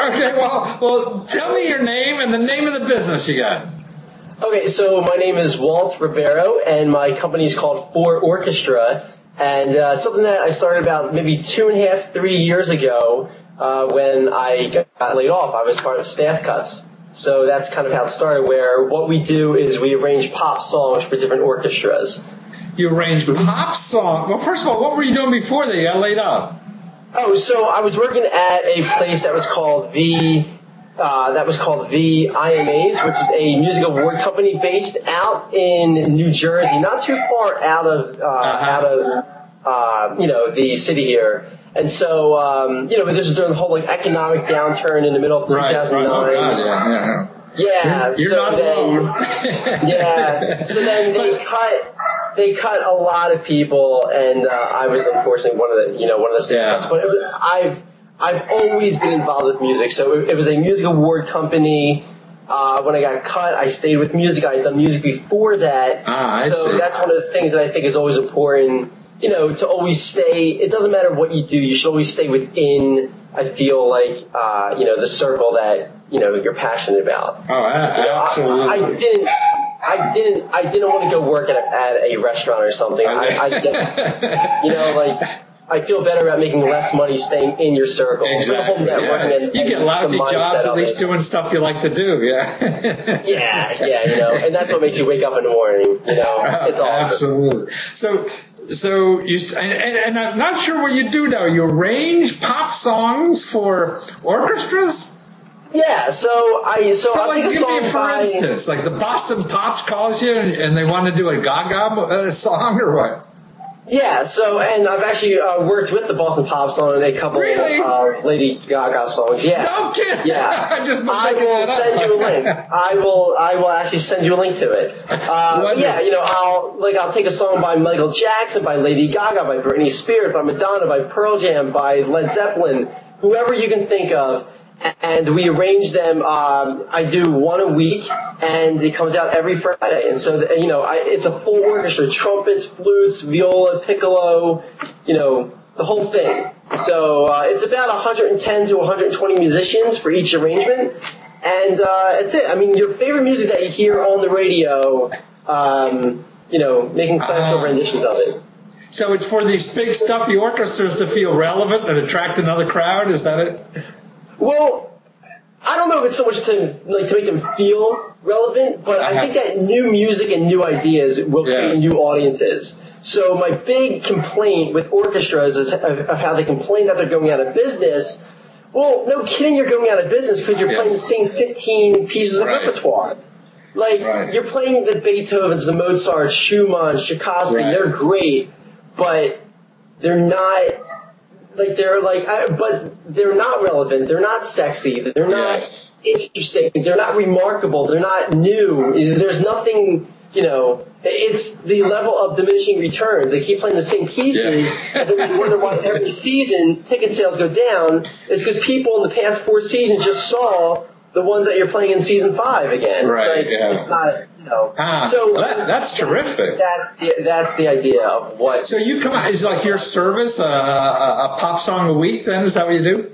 Okay, well, tell me your name and the name of the business you got. Okay, so my name is Walt Ribeiro, and my company is called Four Orchestra, and it's something that I started about maybe 2.5, 3 years ago when I got laid off. I was part of staff cuts. So that's kind of how it started, where what we do is we arrange pop songs for different orchestras. You arranged pop songs? Well, first of all, what were you doing before that you got laid off? Oh, so I was working at a place that was called the IMAs, which is a music award company based out in New Jersey, not too far out of the city here. And so, this was during the whole economic downturn in the middle of 2009. Right. Oh, God, yeah. You're not alone. Yeah. So then they cut a lot of people, and I was unfortunately one of the staff cuts. But I've always been involved with music. So it was a music award company. When I got cut, I stayed with music. I had done music before that. I see. That's one of the things that I think is always important. To always stay, it doesn't matter what you do, you should always stay within, I feel like, the circle that, you're passionate about. Oh, absolutely. I didn't want to go work at a restaurant or something. I feel better about making less money staying in your circle. Exactly. You get lousy jobs at least doing stuff you like to do. Yeah. yeah. And that's what makes you wake up in the morning. It's awesome. Absolutely. So you and I'm not sure what you do now. You arrange pop songs for orchestras. Yeah, so I'll take a song for instance, like the Boston Pops calls you and they want to do a Gaga song or what? Yeah, and I've actually worked with the Boston Pops on a couple of Lady Gaga songs. Yeah. No kidding. Yeah. I will send you a link. I will actually send you a link to it. I'll take a song by Michael Jackson, by Lady Gaga, by Britney Spears, by Madonna, by Pearl Jam, by Led Zeppelin, whoever you can think of. And we arrange them. I do one a week, and it comes out every Friday. And so, it's a full orchestra: trumpets, flutes, viola, piccolo, the whole thing. So it's about 110 to 120 musicians for each arrangement, and that's it. I mean, your favorite music that you hear on the radio, making classical renditions of it. So it's for these big stuffy orchestras to feel relevant and attract another crowd. Is that it? Well, I don't know if it's so much to make them feel relevant, but I think that new music and new ideas will create new audiences. So my big complaint with orchestras is of how they complain that they're going out of business. Well, no kidding, you're going out of business because you're playing the same 15 pieces of repertoire. You're playing the Beethovens, the Mozarts, Schumann, Tchaikovsky. They're great, but they're not. But they're not relevant. They're not sexy. They're not interesting. They're not remarkable. They're not new. There's nothing, it's the level of diminishing returns. They keep playing the same pieces, and then you wonder why every season ticket sales go down. It's because people in the past 4 seasons just saw the ones that you're playing in season 5 again. Right. It's not, So that's terrific. That's the idea of what. So you come out, is like your service a pop song a week then? Is that what you do?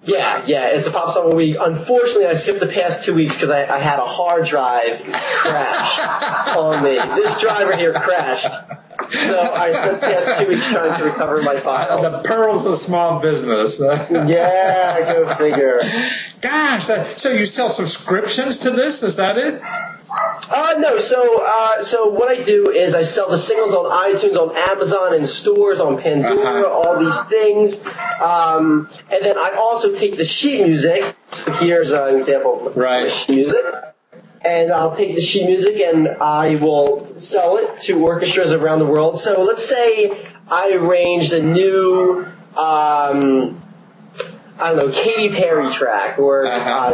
Yeah, it's a pop song a week. Unfortunately, I skipped the past 2 weeks because I had a hard drive crash on me. This driver here crashed. So I spent the past 2 weeks trying to recover my files. The perils of small business. Yeah, go figure. Gosh, so you sell subscriptions to this? Is that it? No. So what I do is I sell the singles on iTunes, on Amazon, in stores, on Pandora, all these things. And then I also take the sheet music. Here's an example of sheet music. And I'll take the sheet music and I will sell it to orchestras around the world. So let's say I arranged a new, Katy Perry track, or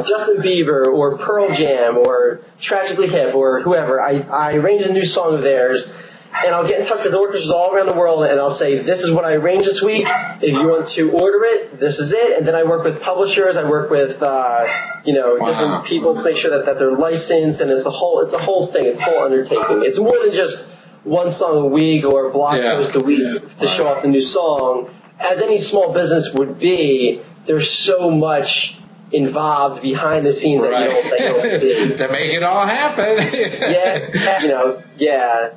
Justin Bieber, or Pearl Jam, or Tragically Hip, or whoever. I arrange a new song of theirs, and I'll get in touch with orchestras all around the world, and I'll say, this is what I arranged this week. If you want to order it, this is it. And then I work with publishers. I work with, different people to make sure that they're licensed, and it's a whole thing. It's a whole undertaking. It's more than just one song a week or a blog post a week to show off the new song. As any small business would be, there's so much involved behind the scenes that you don't see. To make it all happen.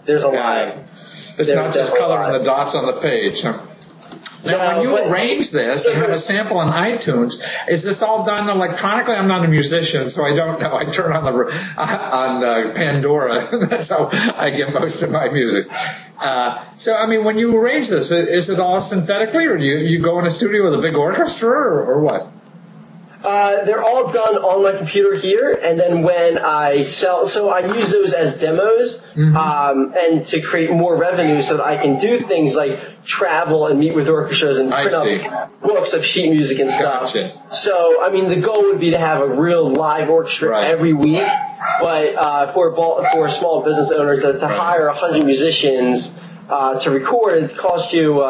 There's a lot. It's not just coloring the dots on the page. Now, when you arrange this, you have a sample on iTunes. Is this all done electronically? I'm not a musician, so I don't know. I turn on Pandora. That's how I get most of my music. So, I mean, when you arrange this, is it all synthetically, or do you go in a studio with a big orchestra, or what? They're all done on my computer here, and then when I sell, so I use those as demos, and to create more revenue so that I can do things like travel and meet with orchestras and print up books of sheet music and stuff. Gotcha. So, I mean, the goal would be to have a real live orchestra every week, but for a small business owner to hire 100 musicians to record, it costs you,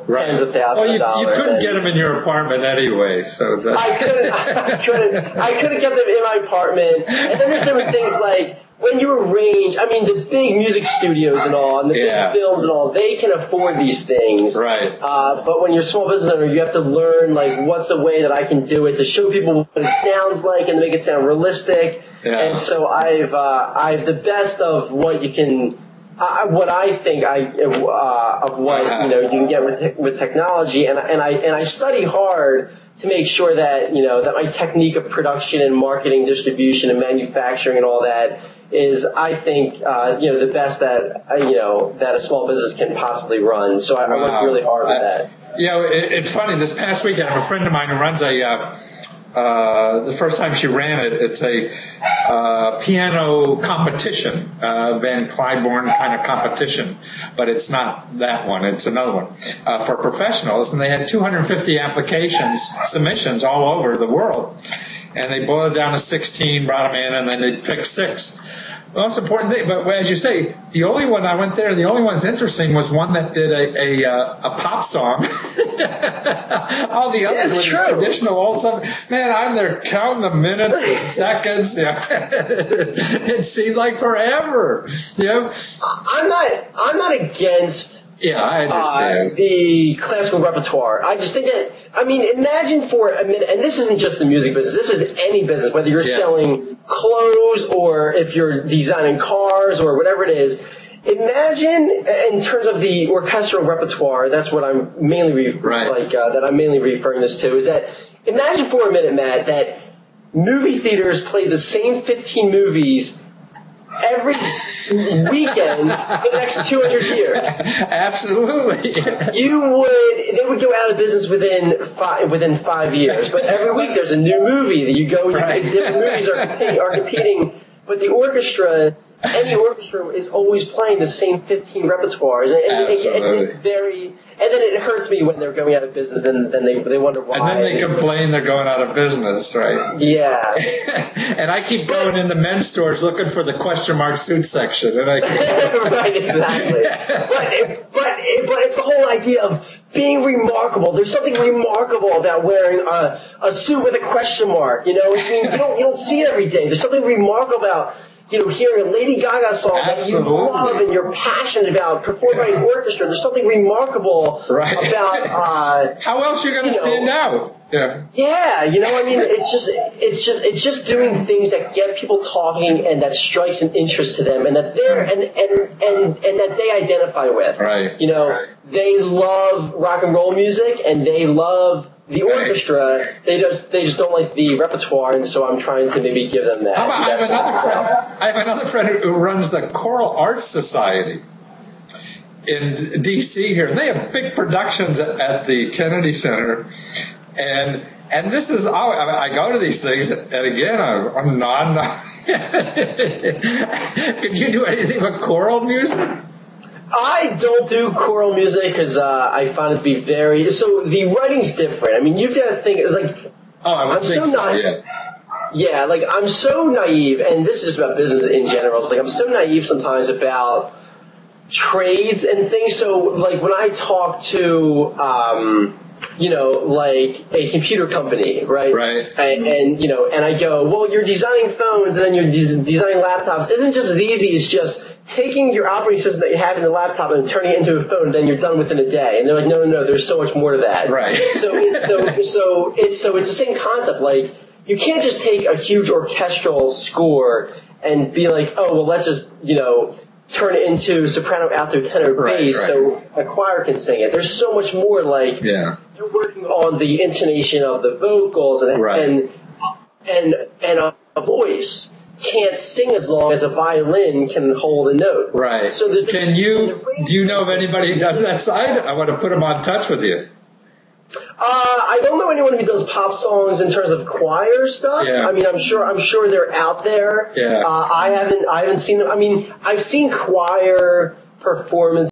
tens of thousands of dollars. You couldn't get them in your apartment anyway, so I couldn't get them in my apartment. And then there's different things like when you arrange. I mean, the big music studios and all, and the big films and all, they can afford these things. Right. But when you're a small business owner, you have to learn what's a way that I can do it to show people what it sounds like and to make it sound realistic. Yeah. And so I've the best of what you can. What I think of what you can get with technology, and I study hard to make sure that that my technique of production and marketing, distribution, and manufacturing and all that is, I think, the best that that a small business can possibly run. So I work really hard with that. It's funny. This past weekend, I have a friend of mine who runs the first time she ran it, it's a piano competition, Van Cliburn kind of competition, but it's not that one, it's another one, for professionals, and they had 250 submissions all over the world, and they boiled it down to 16, brought them in, and then they picked 6. The most important thing, but as you say, the only one I went there, the only one that's interesting was one that did a pop song. All the others were traditional old stuff. Man, I'm there counting the minutes, the seconds. It seemed like forever. I'm not against. Yeah, I understand. The classical repertoire. I just think that, imagine for a minute, and this isn't just the music business, this is any business, whether you're selling clothes or if you're designing cars or whatever it is. Imagine, in terms of the orchestral repertoire, that's what I'm mainly that I'm mainly referring this to, is that imagine for a minute, Matt, that movie theaters play the same 15 movies every weekend for the next 200 years. Absolutely. They would go out of business within 5 years. But every week there's a new movie that you go. Different movies are competing, but the orchestra. Any orchestra is always playing the same 15 repertoires, and it's very. And then it hurts me when they're going out of business, and then they wonder why. And then they complain they're going out of business, right? Yeah. And I keep going in the men's stores looking for the question mark suit section, and I right, exactly. But it's the whole idea of being remarkable. There's something remarkable about wearing a suit with a question mark. You don't see it every day. There's something remarkable about hearing a Lady Gaga song that you love and you're passionate about, performed by an orchestra. There's something remarkable about. How else are you going to stand out? Yeah, it's just doing things that get people talking and that strikes an interest to them and that and that they identify with. Right. They love rock and roll music and they love the orchestra. They just don't like the repertoire, and so I'm trying to maybe give them that. I have another friend who runs the Choral Arts Society in D.C. here. They have big productions at the Kennedy Center, and this is I go to these things, and again I'm not. Could you do anything but choral music? I don't do choral music because I find it to be very. So the writing's different. You've got to think. It's like I'm so naive. Yeah, I'm so naive, and this is just about business in general. It's I'm so naive sometimes about trades and things. So when I talk to a computer company, right? Right. And I go, well, you're designing phones and then you're designing laptops. Isn't just as easy as just taking your operating system that you have in the laptop and turning it into a phone, and then you're done within a day. And they're like, no, there's so much more to that. Right. So it's the same concept. you can't just take a huge orchestral score and be like, oh, well, let's just, turn it into soprano, alto, tenor, bass, so a choir can sing it. There's so much more, like, you're working on the intonation of the vocals, and a voice can't sing as long as a violin can hold a note. Right. So do you know of anybody who does that side? I want to put them on touch with you. I don't know anyone who does pop songs in terms of choir stuff. Yeah. I mean, I'm sure they're out there. Yeah. I haven't seen them. I mean, I've seen choir performances